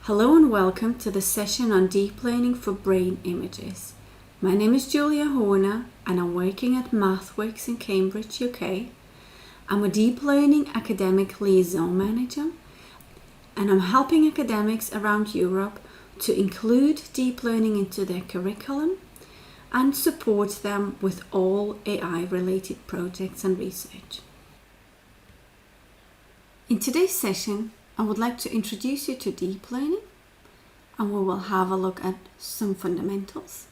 Hello and welcome to the session on deep learning for brain images. My name is Julia Hoerner and I'm working at MathWorks in Cambridge, UK. I'm a deep learning academic liaison manager and I'm helping academics around Europe to include deep learning into their curriculum and support them with all AI-related projects and research. In today's session, I would like to introduce you to deep learning, and we will have a look at some fundamentals.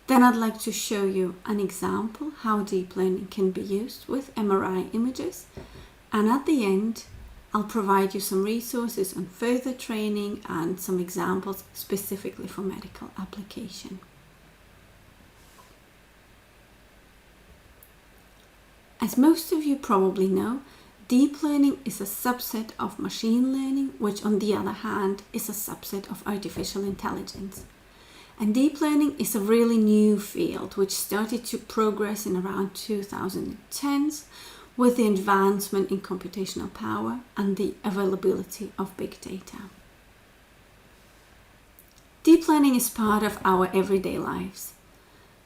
Then I'd like to show you an example how deep learning can be used with MRI images. And at the end, I'll provide you some resources on further training and some examples specifically for medical application. As most of you probably know, deep learning is a subset of machine learning, which on the other hand is a subset of artificial intelligence. And deep learning is a really new field which started to progress in around 2010s with the advancement in computational power and the availability of big data. Deep learning is part of our everyday lives.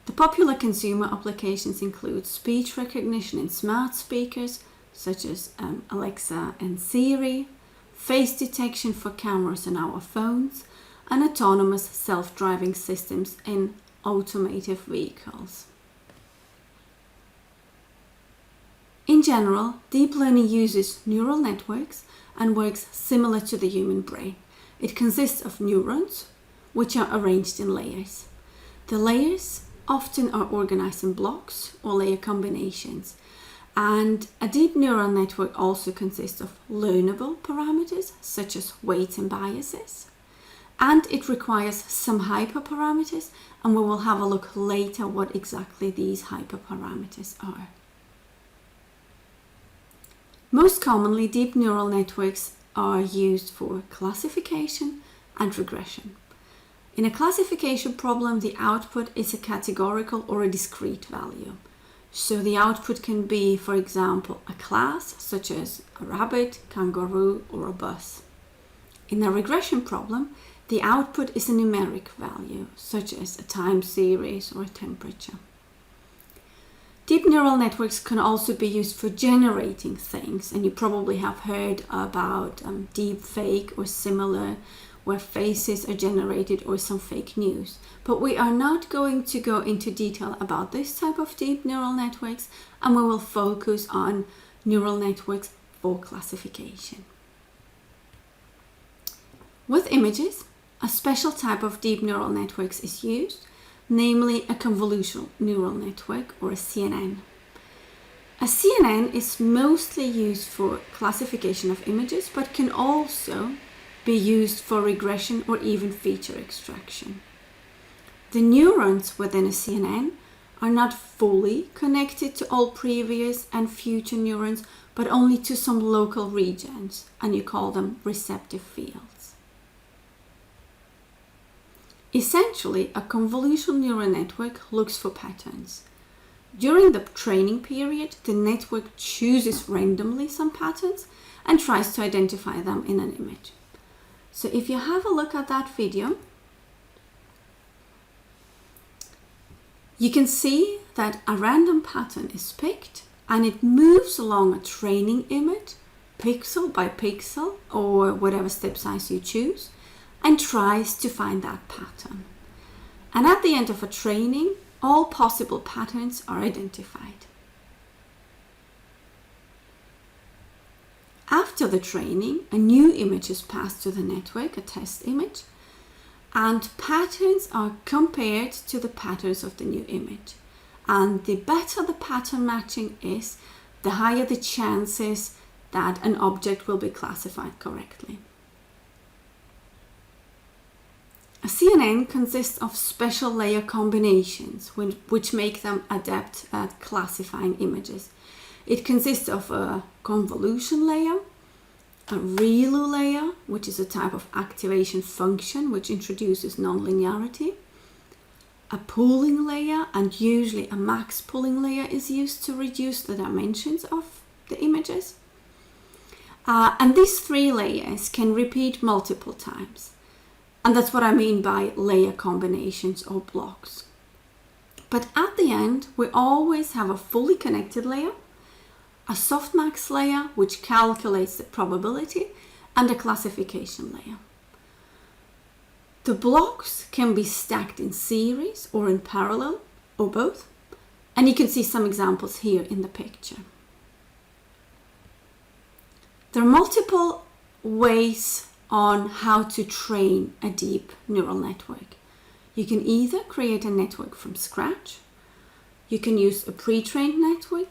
The popular consumer applications include speech recognition in smart speakers, such as Alexa and Siri, face detection for cameras on our phones, and autonomous self-driving systems in automotive vehicles. In general, deep learning uses neural networks and works similar to the human brain. It consists of neurons, which are arranged in layers. The layers often are organized in blocks or layer combinations. And a deep neural network also consists of learnable parameters, such as weights and biases. And it requires some hyperparameters, and we will have a look later what exactly these hyperparameters are. Most commonly, deep neural networks are used for classification and regression. In a classification problem, the output is a categorical or a discrete value. So the output can be, for example, a class, such as a rabbit, kangaroo, or a bus. In a regression problem, the output is a numeric value, such as a time series or a temperature. Deep neural networks can also be used for generating things, and you probably have heard about deep fake or similar, where faces are generated or some fake news. But we are not going to go into detail about this type of deep neural networks, and we will focus on neural networks for classification. With images, a special type of deep neural networks is used, namely a convolutional neural network or a CNN. A CNN is mostly used for classification of images, but can also be used for regression or even feature extraction. The neurons within a CNN are not fully connected to all previous and future neurons, but only to some local regions, and you call them receptive fields. Essentially, a convolutional neural network looks for patterns. During the training period, the network chooses randomly some patterns and tries to identify them in an image. So if you have a look at that video, you can see that a random pattern is picked and it moves along a training image, pixel by pixel or whatever step size you choose, and tries to find that pattern. And at the end of a training, all possible patterns are identified. After the training, a new image is passed to the network, a test image, and patterns are compared to the patterns of the new image. And the better the pattern matching is, the higher the chances that an object will be classified correctly. A CNN consists of special layer combinations which make them adept at classifying images. It consists of a convolution layer, a ReLU layer, which is a type of activation function which introduces nonlinearity, a pooling layer, and usually a max pooling layer is used to reduce the dimensions of the images. And these three layers can repeat multiple times. And that's what I mean by layer combinations or blocks. But at the end, we always have a fully connected layer, a softmax layer, which calculates the probability, and a classification layer. The blocks can be stacked in series or in parallel, or both. And you can see some examples here in the picture. There are multiple ways on how to train a deep neural network. You can either create a network from scratch, you can use a pre-trained network,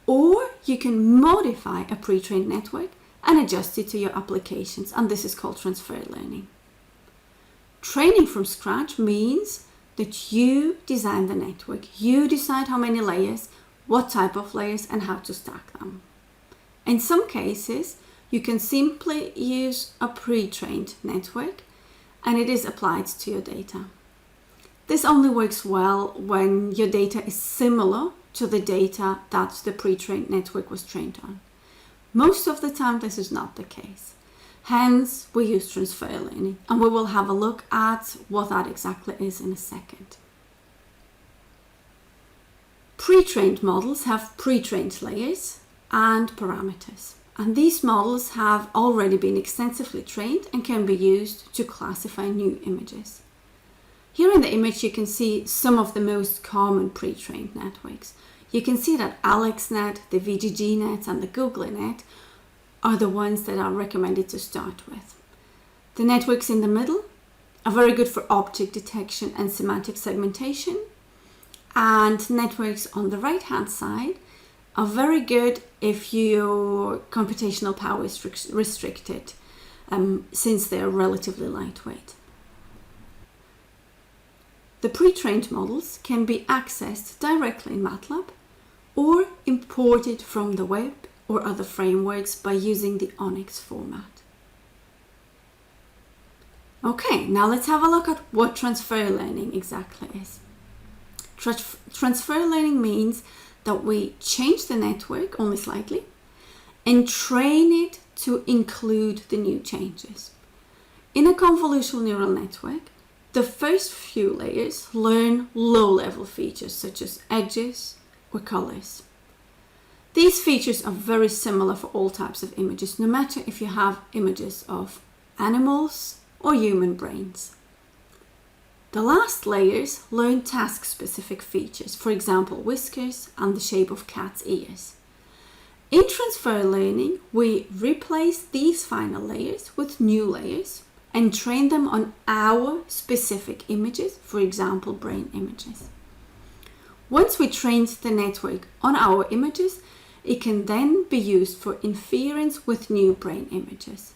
or you can modify a pre-trained network and adjust it to your applications, and this is called transfer learning. Training from scratch means that you design the network, you decide how many layers, what type of layers, and how to stack them. In some cases, you can simply use a pre-trained network and it is applied to your data. This only works well when your data is similar to the data that the pre-trained network was trained on. Most of the time, this is not the case. Hence, we use transfer learning, and we will have a look at what that exactly is in a second. Pre-trained models have pre-trained layers and parameters, and these models have already been extensively trained and can be used to classify new images. Here in the image, you can see some of the most common pre-trained networks. You can see that AlexNet, the VGGNet, and the GooglyNet are the ones that are recommended to start with. The networks in the middle are very good for object detection and semantic segmentation, and networks on the right-hand side are very good if your computational power is restricted, since they are relatively lightweight. The pre-trained models can be accessed directly in MATLAB or imported from the web or other frameworks by using the ONNX format. Okay, now let's have a look at what transfer learning exactly is. Transfer learning means that we change the network only slightly and train it to include the new changes. In a convolutional neural network, the first few layers learn low-level features such as edges or colors. These features are very similar for all types of images, no matter if you have images of animals or human brains. The last layers learn task-specific features, for example, whiskers and the shape of cat's ears. In transfer learning, we replace these final layers with new layers and train them on our specific images, for example, brain images. Once we trained the network on our images, it can then be used for inference with new brain images.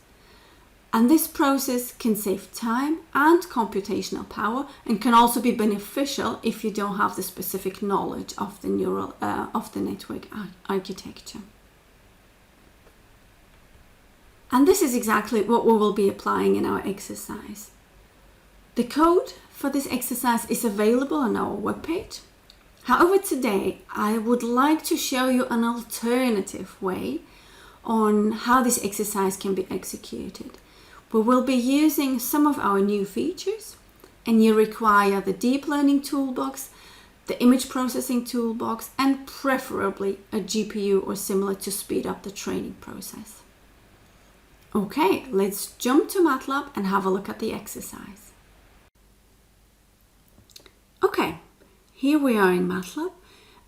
And this process can save time and computational power, and can also be beneficial if you don't have the specific knowledge of the network architecture. And this is exactly what we will be applying in our exercise. The code for this exercise is available on our webpage. However, today I would like to show you an alternative way on how this exercise can be executed. We will be using some of our new features, and you require the deep learning toolbox, the image processing toolbox, and preferably a GPU or similar to speed up the training process. Okay, let's jump to MATLAB and have a look at the exercise. Okay, here we are in MATLAB,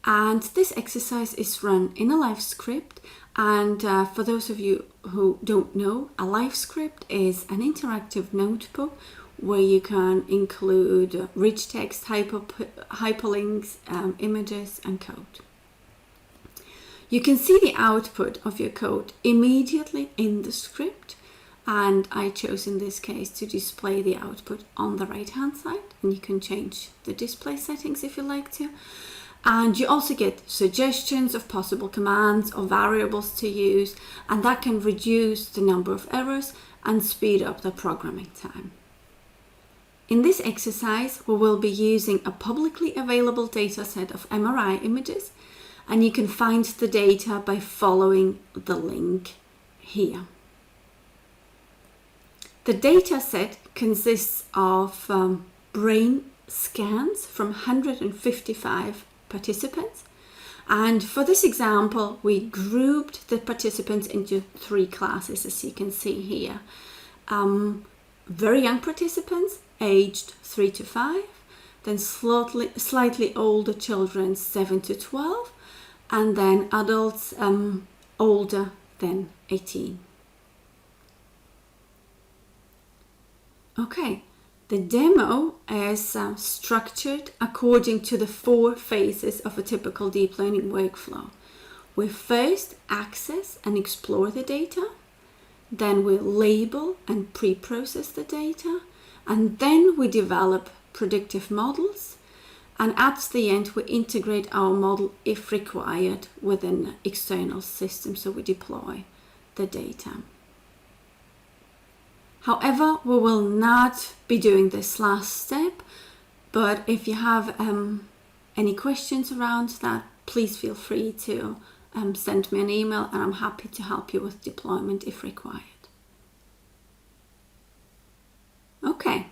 and this exercise is run in a live script. And for those of you who don't know, a live script is an interactive notebook where you can include rich text, hyperlinks, images, and code. You can see the output of your code immediately in the script, and I chose in this case to display the output on the right hand side, and you can change the display settings if you like to. And you also get suggestions of possible commands or variables to use, and that can reduce the number of errors and speed up the programming time. In this exercise, we will be using a publicly available dataset of MRI images, and you can find the data by following the link here. The data set consists of brain scans from 155 participants. And for this example, we grouped the participants into 3 classes, as you can see here. Very young participants, aged 3 to 5, then slightly older children, 7 to 12, and then adults older than 18. Okay, the demo is structured according to the 4 phases of a typical deep learning workflow. We first access and explore the data, then we label and pre-process the data, and then we develop predictive models, and at the end we integrate our model if required with an external system, so we deploy the data. However, we will not be doing this last step, but if you have any questions around that, please feel free to send me an email, and I'm happy to help you with deployment if required. Okay.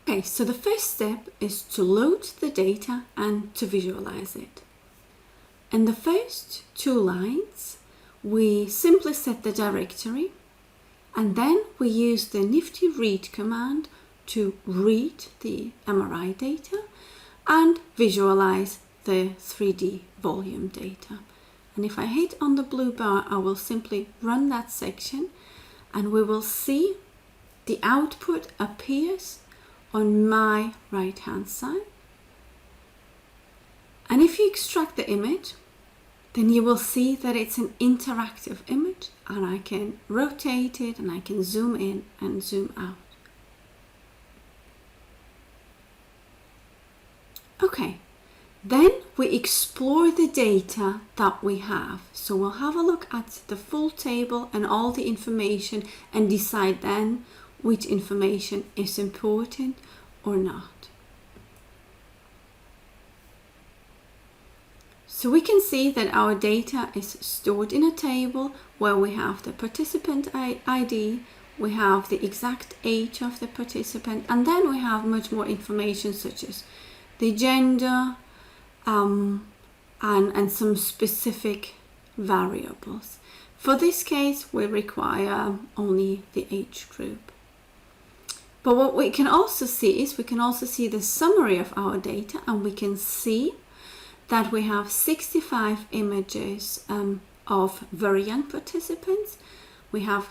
Okay, so the first step is to load the data and to visualize it. In the first 2 lines, we simply set the directory, and then we use the nifty read command to read the MRI data and visualize the 3D volume data. And if I hit on the blue bar, I will simply run that section, and we will see the output appears on my right hand side. And if you extract the image, then you will see that it's an interactive image, and I can rotate it and I can zoom in and zoom out. Okay, then we explore the data that we have. So we'll have a look at the full table and all the information and decide then which information is important or not. So we can see that our data is stored in a table where we have the participant ID, we have the exact age of the participant, and then we have much more information such as the gender and some specific variables. For this case, we require only the age group. But what we can also see is we can also see the summary of our data, and we can see that we have 65 images of very young participants. We have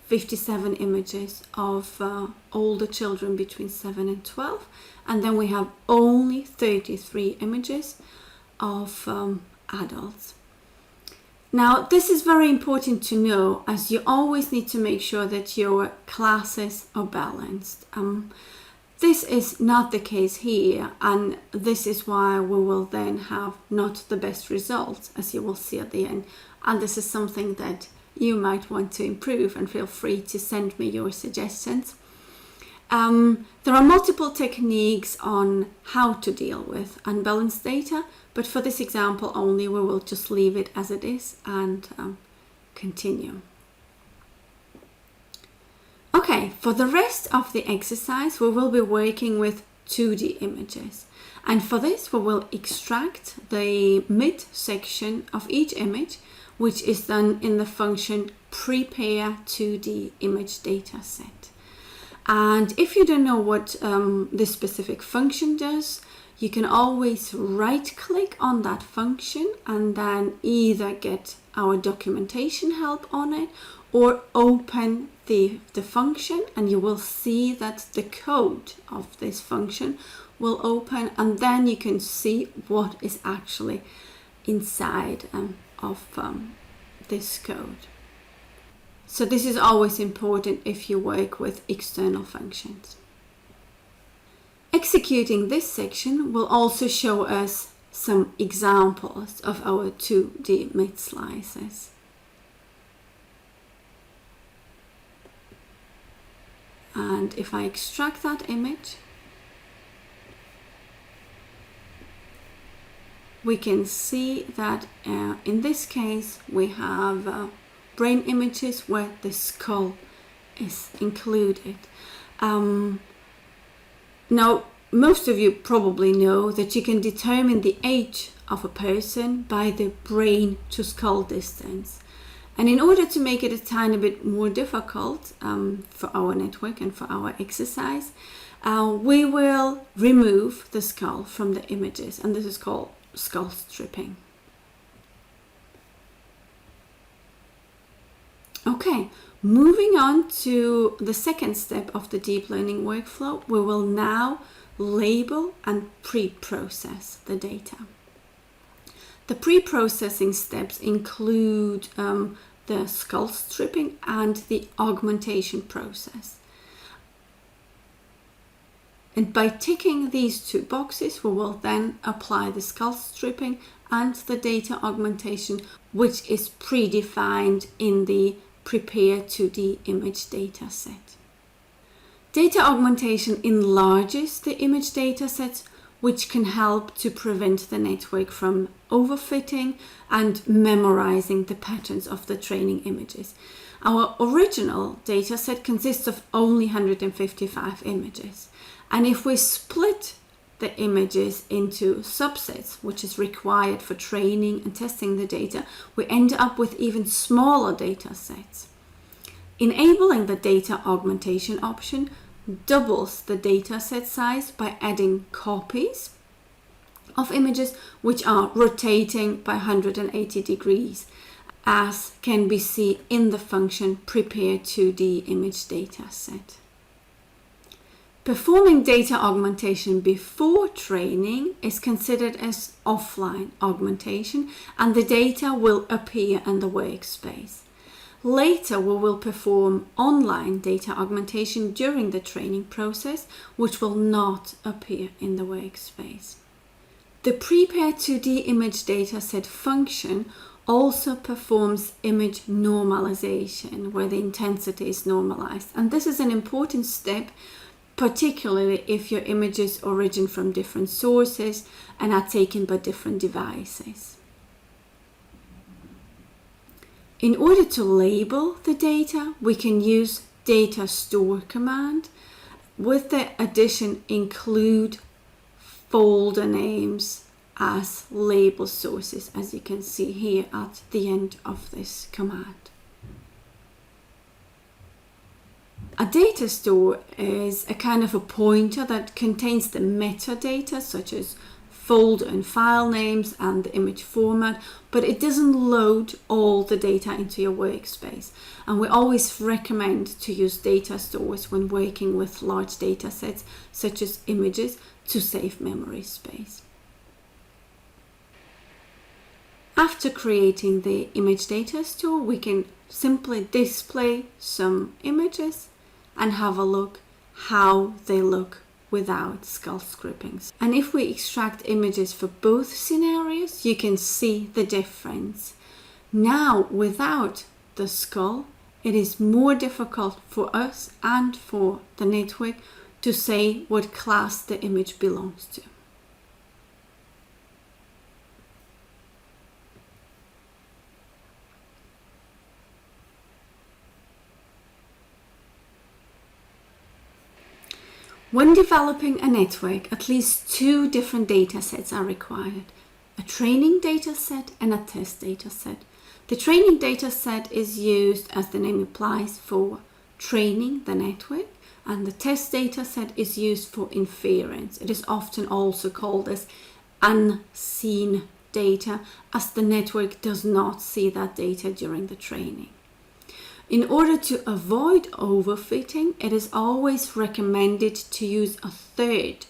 57 images of older children between 7 and 12, and then we have only 33 images of adults. Now, this is very important to know, as you always need to make sure that your classes are balanced. This is not the case here, and this is why we will then have not the best results, as you will see at the end. And this is something that you might want to improve, and feel free to send me your suggestions. There are multiple techniques on how to deal with unbalanced data, but for this example only, we will just leave it as it is and continue. Okay, for the rest of the exercise, we will be working with 2D images. And for this, we will extract the mid section of each image, which is done in the function prepare 2D image data set. And if you don't know what this specific function does, you can always right click on that function and then either get our documentation help on it or open the function, and you will see that the code of this function will open, and then you can see what is actually inside of this code. So this is always important if you work with external functions. Executing this section will also show us some examples of our 2D mid slices. And if I extract that image, we can see that in this case we have brain images where the skull is included. Now, most of you probably know that you can determine the age of a person by the brain to skull distance. And in order to make it a tiny bit more difficult for our network and for our exercise, we will remove the skull from the images, and this is called skull stripping. Okay, moving on to the second step of the deep learning workflow, we will now label and pre-process the data. The pre-processing steps include the skull stripping and the augmentation process. And by ticking these two boxes, we will then apply the skull stripping and the data augmentation, which is predefined in the Prepare 2D image data set. Data augmentation enlarges the image data sets, which can help to prevent the network from overfitting and memorizing the patterns of the training images. Our original data set consists of only 155 images. And if we split the images into subsets, which is required for training and testing the data, we end up with even smaller data sets. Enabling the data augmentation option doubles the data set size by adding copies of images which are rotating by 180 degrees, as can be seen in the function Prepare 2D image data set. Performing data augmentation before training is considered as offline augmentation, and the data will appear in the workspace. Later, we will perform online data augmentation during the training process, which will not appear in the workspace. The Prepare 2D image dataset function also performs image normalization, where the intensity is normalized. And this is an important step, particularly if your images origin from different sources and are taken by different devices. In order to label the data, we can use data store command with the addition include folder names as label sources, as you can see here at the end of this command. A data store is a kind of a pointer that contains the metadata such as folder and file names and the image format, but it doesn't load all the data into your workspace. And we always recommend to use data stores when working with large data sets such as images to save memory space. After creating the image data store, we can simply display some images and have a look how they look without skull strippings. And if we extract images for both scenarios, you can see the difference. Now, without the skull, it is more difficult for us and for the network to say what class the image belongs to. When developing a network, at least two different data sets are required: a training data set and a test data set. The training data set is used, as the name implies, for training the network, and the test data set is used for inference. It is often also called as unseen data, as the network does not see that data during the training. In order to avoid overfitting, it is always recommended to use a third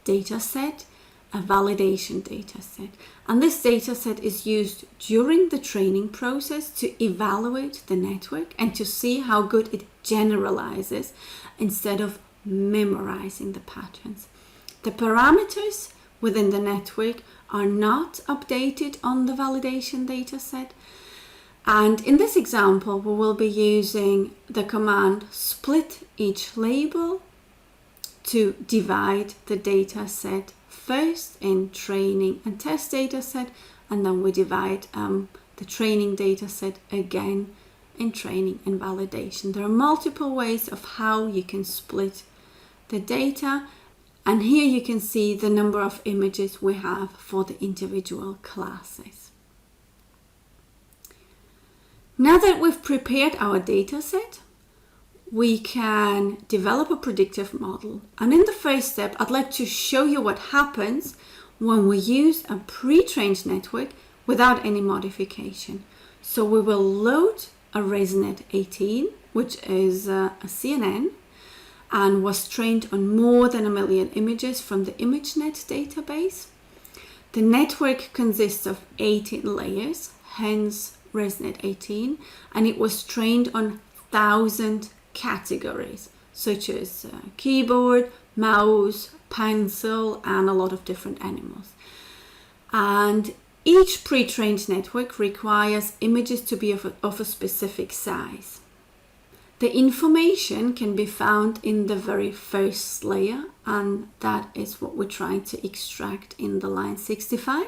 data set, a validation data set. And this data set is used during the training process to evaluate the network and to see how good it generalizes instead of memorizing the patterns. The parameters within the network are not updated on the validation data set. And in this example, we will be using the command split each label to divide the data set first in training and test data set, and then we divide the training data set again in training and validation. There are multiple ways of how you can split the data, and here you can see the number of images we have for the individual classes. Now that we've prepared our data set, we can develop a predictive model. And in the first step, I'd like to show you what happens when we use a pre-trained network without any modification. So we will load a ResNet 18, which is a CNN, and was trained on more than 1 million images from the ImageNet database. The network consists of 18 layers, hence ResNet 18, and it was trained on 1,000 categories, such as keyboard, mouse, pencil, and a lot of different animals. And each pre-trained network requires images to be of a specific size. The information can be found in the very first layer, and that is what we're trying to extract in the line 65.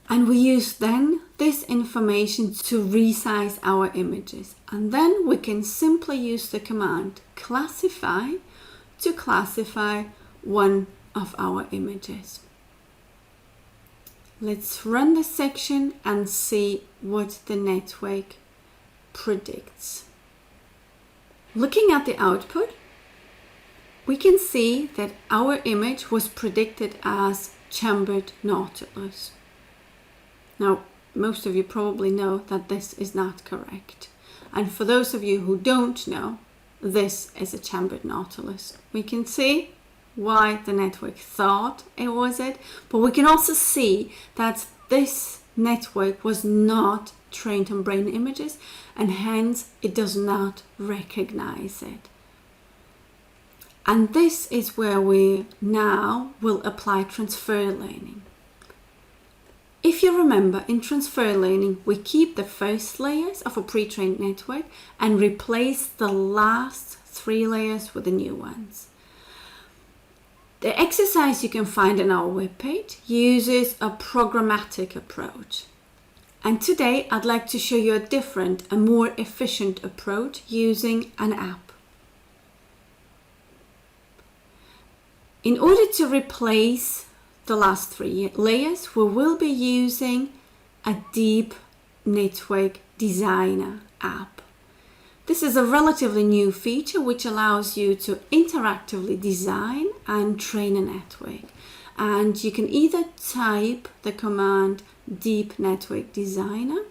And we use then this information to resize our images. And then we can simply use the command classify to classify one of our images. Let's run this section and see what the network predicts. Looking at the output, we can see that our image was predicted as chambered nautilus. Now, most of you probably know that this is not correct. And for those of you who don't know, this is a chambered nautilus. We can see why the network thought it was it, but we can also see that this network was not trained on brain images, and hence it does not recognize it. And this is where we now will apply transfer learning. If you remember, in transfer learning, we keep the first layers of a pre-trained network and replace the last 3 layers with the new ones. The exercise you can find on our webpage uses a programmatic approach. And today I'd like to show you a different, a more efficient approach using an app. In order to replace the last 3 layers, we will be using a deep network designer app. This is a relatively new feature which allows you to interactively design and train a network. And you can either type the command deep network designer,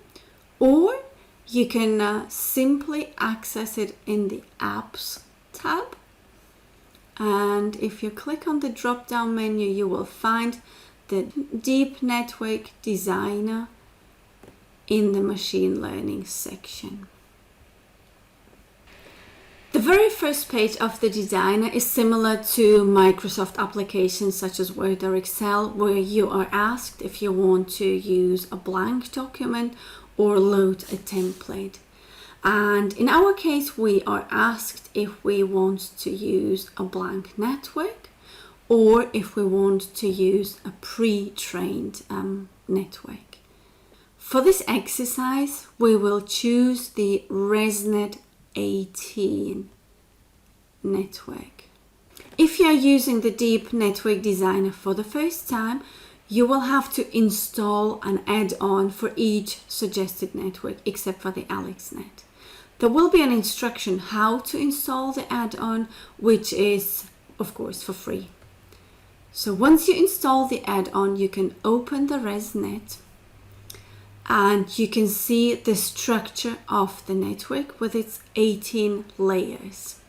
or you can simply access it in the apps tab. And if you click on the drop-down menu, you will find the Deep Network Designer in the Machine Learning section. The very first page of the designer is similar to Microsoft applications such as Word or Excel, where you are asked if you want to use a blank document or load a template. And in our case, we are asked if we want to use a blank network or if we want to use a pre-trained network. For this exercise, we will choose the ResNet 18 network. If you are using the Deep Network Designer for the first time, you will have to install an add-on for each suggested network except for the AlexNet. There will be an instruction how to install the add-on, which is, of course, for free. So once you install the add-on, you can open the ResNet and you can see the structure of the network with its 18 layers.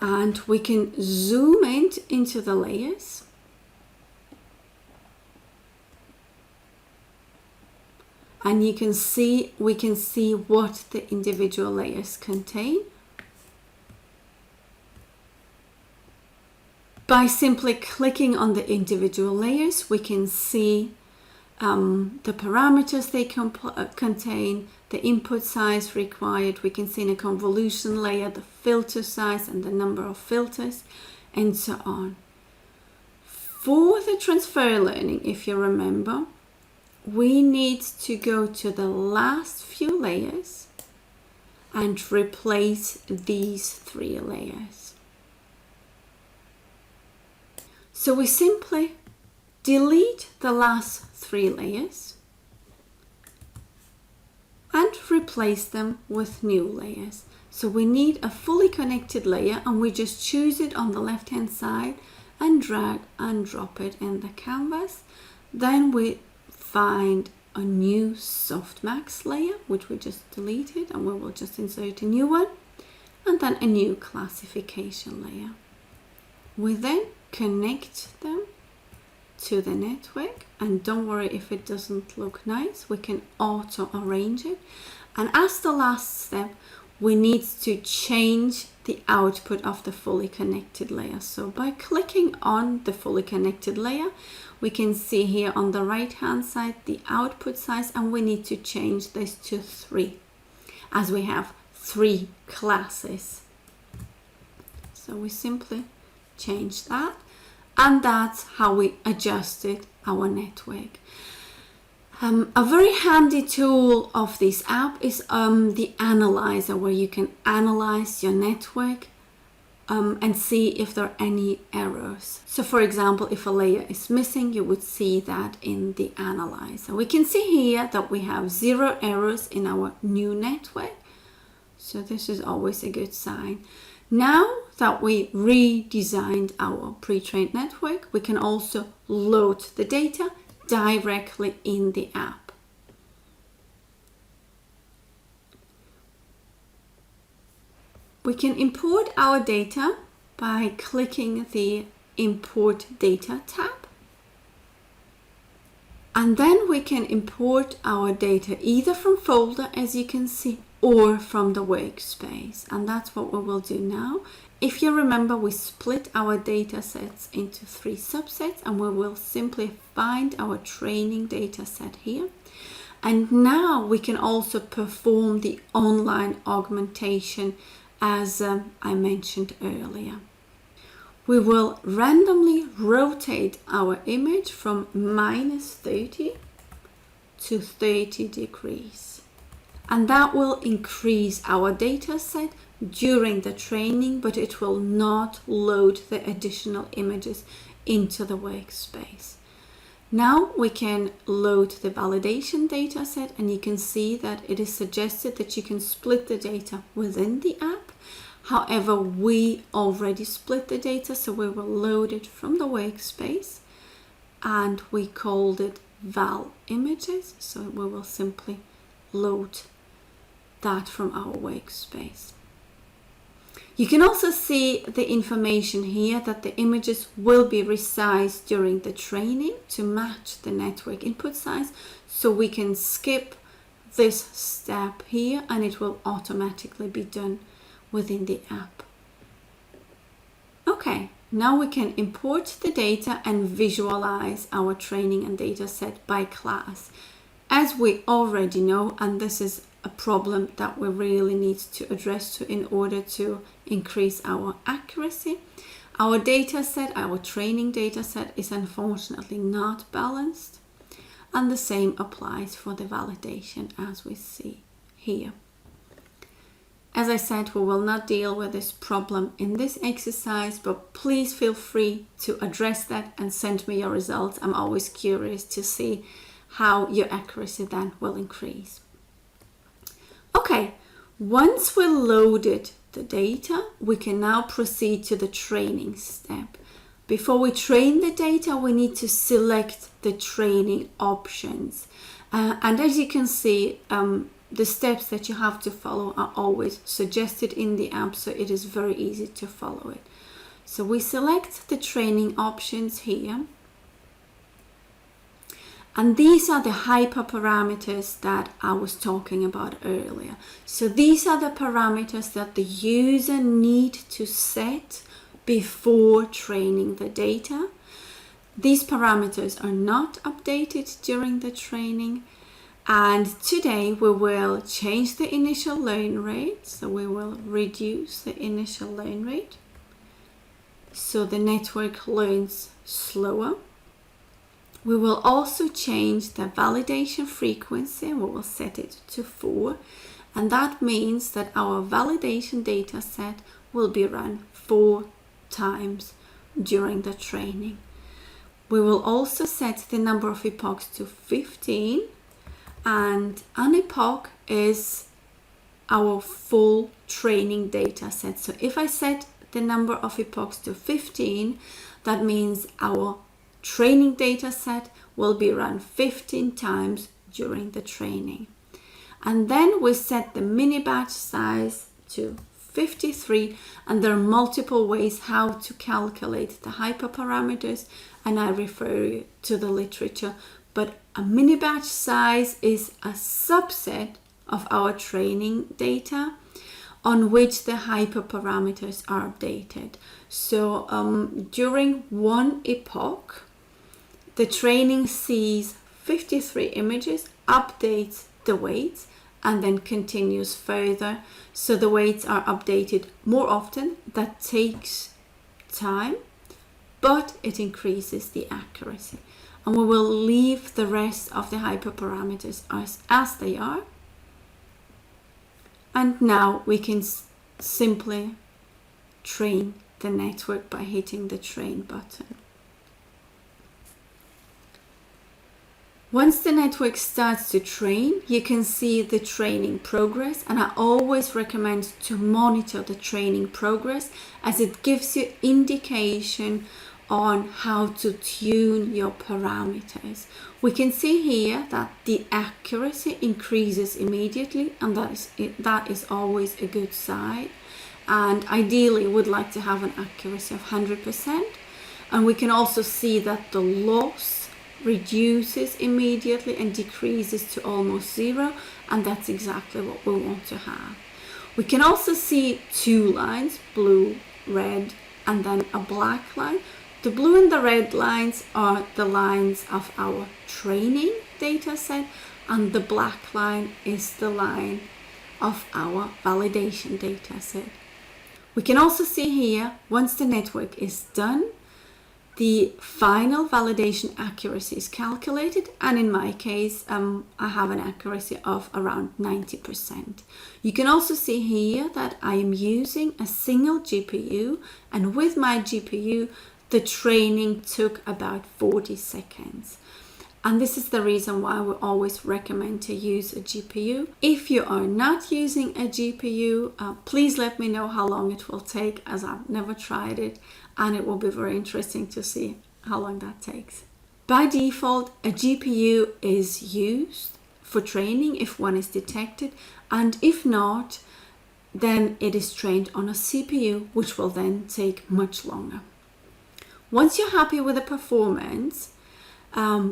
And we can zoom in into the layers. And we can see what the individual layers contain. By simply clicking on the individual layers, we can see the parameters they contain, the input size required. We can see in a convolution layer the filter size and the number of filters, and so on. For the transfer learning, if you remember, we need to go to the last few layers and replace these 3 layers. So we simply delete the last 3 layers and replace them with new layers. So we need a fully connected layer, and we just choose it on the left hand side and drag and drop it in the canvas. Then we find a new softmax layer, which we just deleted, and we will just insert a new one, and then a new classification layer. We then connect them to the network, and don't worry if it doesn't look nice, we can auto arrange it. And as the last step, we need to change the output of the fully connected layer. So by clicking on the fully connected layer, we can see here on the right hand side the output size, and we need to change this to 3 as we have 3 classes. So we simply change that, and that's how we adjusted our network. A very handy tool of this app is the analyzer, where you can analyze your network and see if there are any errors. So for example, if a layer is missing, you would see that in the analyzer. We can see here that we have 0 errors in our new network. So this is always a good sign. Now that we redesigned our pre-trained network, we can also load the data directly in the app. We can import our data by clicking the Import Data tab. And then we can import our data either from folder, as you can see, or from the workspace. And that's what we will do now. If you remember, we split our data sets into 3 subsets, and we will simply find our training data set here. And now we can also perform the online augmentation, as I mentioned earlier. We will randomly rotate our image from -30 to 30 degrees. And that will increase our data set during the training, but it will not load the additional images into the workspace. Now we can load the validation data set, and you can see that it is suggested that you can split the data within the app. However, we already split the data, so we will load it from the workspace, and we called it val images. So we will simply load that from our workspace. You can also see the information here that the images will be resized during the training to match the network input size. So we can skip this step here, and it will automatically be done within the app. Okay, now we can import the data and visualize our training and data set by class. As we already know, and this is a problem that we really need to address in order to increase our accuracy. Our data set, our training data set, is unfortunately not balanced, and the same applies for the validation, as we see here. As I said, we will not deal with this problem in this exercise, but please feel free to address that and send me your results. I'm always curious to see how your accuracy then will increase. Okay, once we loaded the data, we can now proceed to the training step. Before we train the data, we need to select the training options. And as you can see, the steps that you have to follow are always suggested in the app, so it is very easy to follow it. So we select the training options here. And these are the hyperparameters that I was talking about earlier. So these are the parameters that the user need to set before training the data. These parameters are not updated during the training, and today we will change the initial learn rate. So we will reduce the initial learn rate so the network learns slower. We will also change the validation frequency. We will set it to 4, and that means that our validation data set will be run 4 times during the training. We will also set the number of epochs to 15, and an epoch is our full training data set. So if I set the number of epochs to 15, that means our training data set will be run 15 times during the training. And then we set the mini batch size to 53, and there are multiple ways how to calculate the hyperparameters, and I refer you to the literature. But a mini batch size is a subset of our training data on which the hyperparameters are updated. So during one epoch, the training sees 53 images, updates the weights, and then continues further. So the weights are updated more often. That takes time, but it increases the accuracy. And we will leave the rest of the hyperparameters as they are. And now we can simply train the network by hitting the train button. Once the network starts to train, you can see the training progress, and I always recommend to monitor the training progress as it gives you indication on how to tune your parameters. We can see here that the accuracy increases immediately, and that is always a good sign. And ideally would like to have an accuracy of 100%. And we can also see that the loss reduces immediately and decreases to almost 0, and that's exactly what we want to have. We can also see 2 lines, blue, red, and then a black line. The blue and the red lines are the lines of our training data set, and the black line is the line of our validation data set. We can also see here, once the network is done, the final validation accuracy is calculated, and in my case, I have an accuracy of around 90%. You can also see here that I am using a single GPU, and with my GPU, the training took about 40 seconds. And this is the reason why we always recommend to use a GPU. If you are not using a GPU, please let me know how long it will take, as I've never tried it, and it will be very interesting to see how long that takes. By default, a GPU is used for training if one is detected, and if not, then it is trained on a CPU, which will then take much longer. Once you're happy with the performance,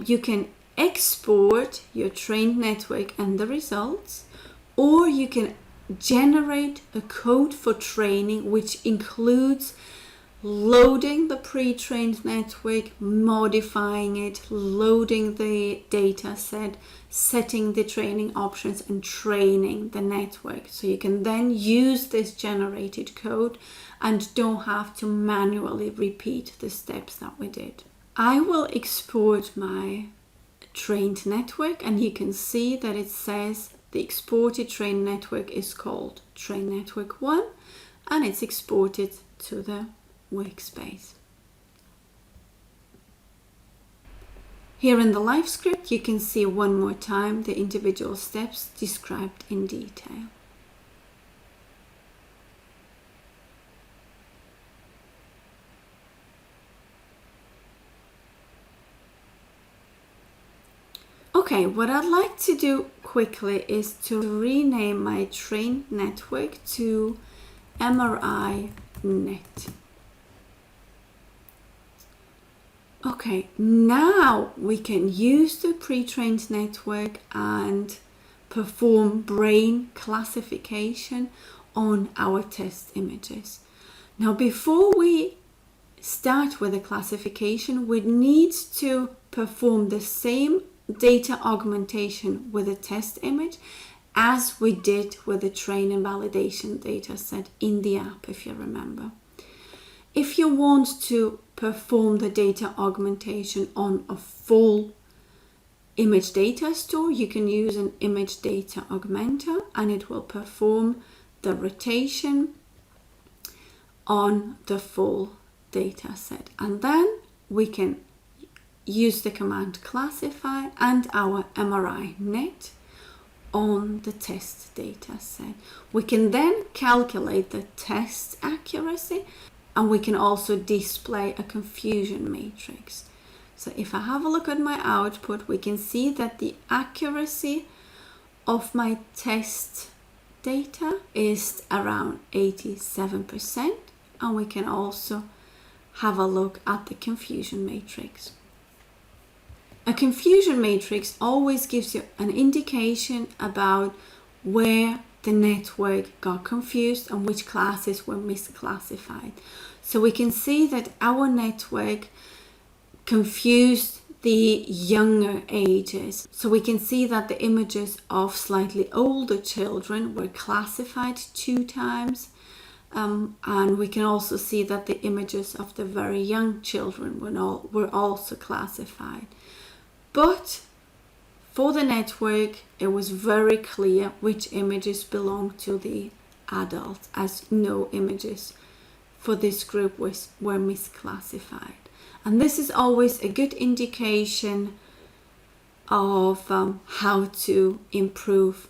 you can export your trained network and the results, or you can generate a code for training which includes loading the pre-trained network, modifying it, loading the data set, setting the training options, and training the network. So you can then use this generated code and don't have to manually repeat the steps that we did. I will export my trained network, and you can see that it says the exported trained network is called trained network 1, and it's exported to the workspace. Here in the live script, you can see one more time the individual steps described in detail. Okay, what I'd like to do quickly is to rename my trained network to MRI Net. Okay, now we can use the pre-trained network and perform brain classification on our test images. Now, before we start with a classification, we need to perform the same data augmentation with a test image as we did with the train and validation data set in the app, if you remember. If you want to perform the data augmentation on a full image data store, you can use an image data augmenter, and it will perform the rotation on the full data set. And then we can use the command classify and our MRI net on the test data set. We can then calculate the test accuracy, and we can also display a confusion matrix. So if I have a look at my output, we can see that the accuracy of my test data is around 87%, and we can also have a look at the confusion matrix. A confusion matrix always gives you an indication about where the network got confused and which classes were misclassified. So we can see that our network confused the younger ages. So we can see that the images of slightly older children were classified 2 times. And we can also see that the images of the very young children were also classified. But for the network, it was very clear which images belong to the adults, as no images for this group were misclassified. And this is always a good indication of how to improve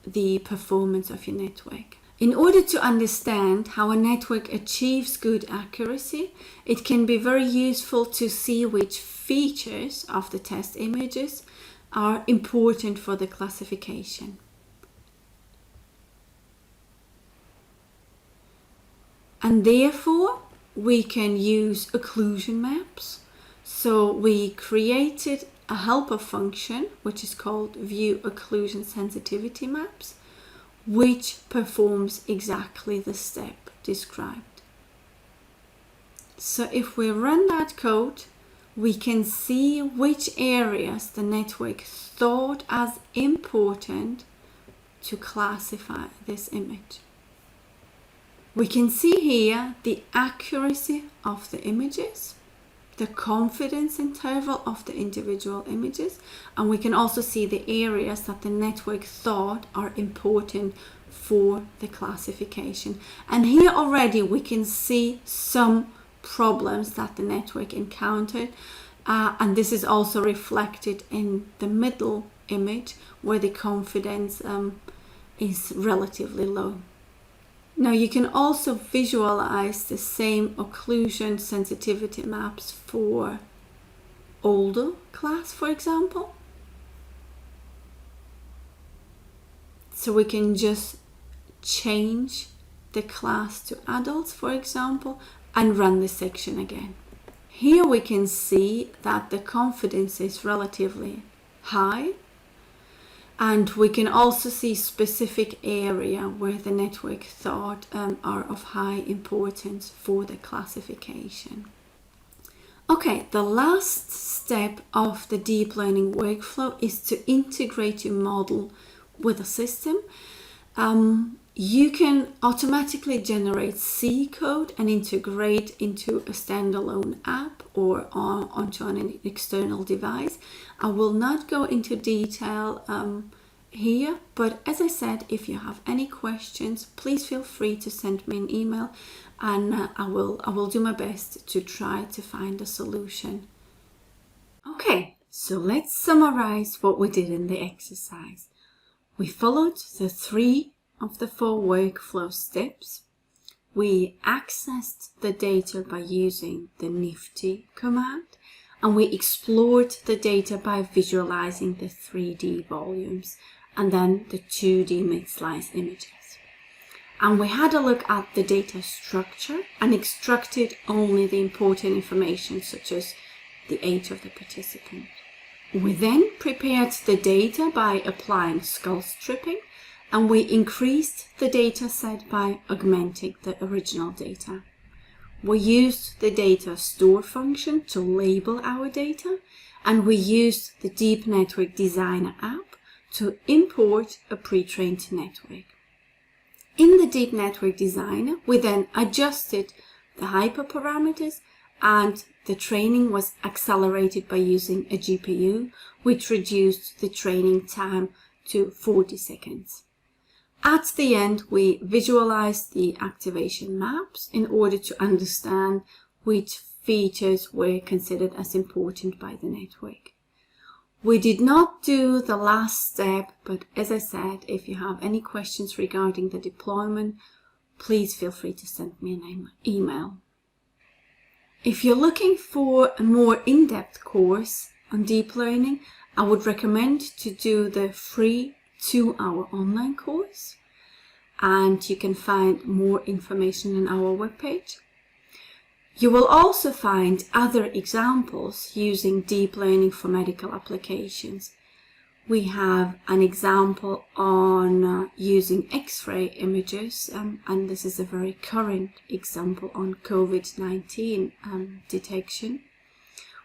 the performance of your network. In order to understand how a network achieves good accuracy, it can be very useful to see which features of the test images are important for the classification. And therefore, we can use occlusion maps. So we created a helper function, which is called view occlusion sensitivity maps, which performs exactly the step described. So if we run that code, we can see which areas the network thought as important to classify this image. We can see here the accuracy of the images, the confidence interval of the individual images, and we can also see the areas that the network thought are important for the classification. And here already we can see some problems that the network encountered, and this is also reflected in the middle image where the confidence is relatively low. Now you can also visualize the same occlusion sensitivity maps for older class, for example. So we can just change the class to adults, for example, and run the section again. Here we can see that the confidence is relatively high, and we can also see specific area where the network thought are of high importance for the classification. Okay, the last step of the deep learning workflow is to integrate your model with a system. You can automatically generate C code and integrate into a standalone app or onto an external device. I will not go into detail here, but as I said, if you have any questions, please feel free to send me an email, and I will do my best to try to find a solution. Okay, so let's summarize what we did in the exercise. We followed the 3 of the 4 workflow steps. We accessed the data by using the nifty command, and we explored the data by visualizing the 3D volumes and then the 2D mid-slice images. And we had a look at the data structure and extracted only the important information, such as the age of the participant. We then prepared the data by applying skull stripping, and we increased the data set by augmenting the original data. we used the data store function to label our data, and we used the Deep Network Designer app to import a pre-trained network. In the Deep Network Designer, we then adjusted the hyperparameters, and the training was accelerated by using a GPU, which reduced the training time to 40 seconds. At the end, we visualized the activation maps in order to understand which features were considered as important by the network. We did not do the last step, but as I said, if you have any questions regarding the deployment, please feel free to send me an email. If you're looking for a more in-depth course on deep learning, I would recommend to do the free 2-hour online course, and you can find more information on our webpage. You will also find other examples using deep learning for medical applications. We have an example on using X-ray images, and this is a very current example on COVID-19 detection.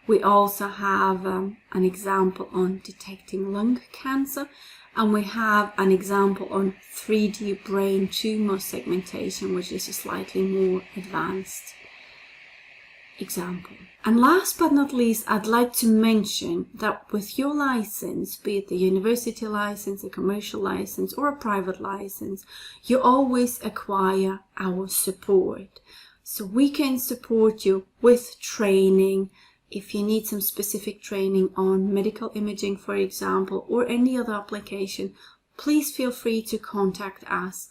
We also have an example on detecting lung cancer, and we have an example on 3D brain tumor segmentation, which is a slightly more advanced example. And last but not least, I'd like to mention that with your license, be it the university license, a commercial license, or a private license, you always acquire our support. So we can support you with training. If you need some specific training on medical imaging, for example, or any other application, please feel free to contact us,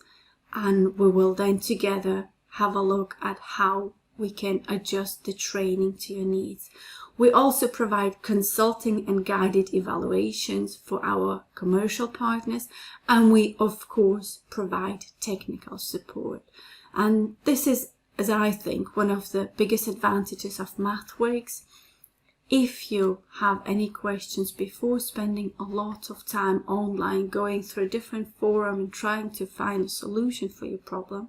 and we will then together have a look at how we can adjust the training to your needs. We also provide consulting and guided evaluations for our commercial partners, and we of course provide technical support. And this is, as I think, one of the biggest advantages of MathWorks. If you have any questions before spending a lot of time online going through different forums and trying to find a solution for your problem,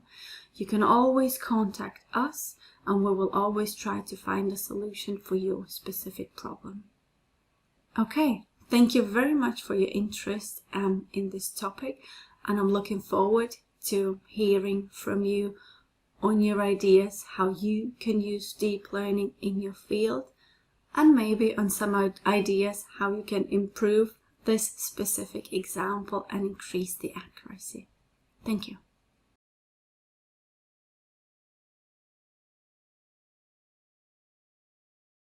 you can always contact us, and we will always try to find a solution for your specific problem. Okay, thank you very much for your interest in this topic, and I'm looking forward to hearing from you on your ideas how you can use deep learning in your field, and maybe on some ideas how you can improve this specific example and increase the accuracy. Thank you.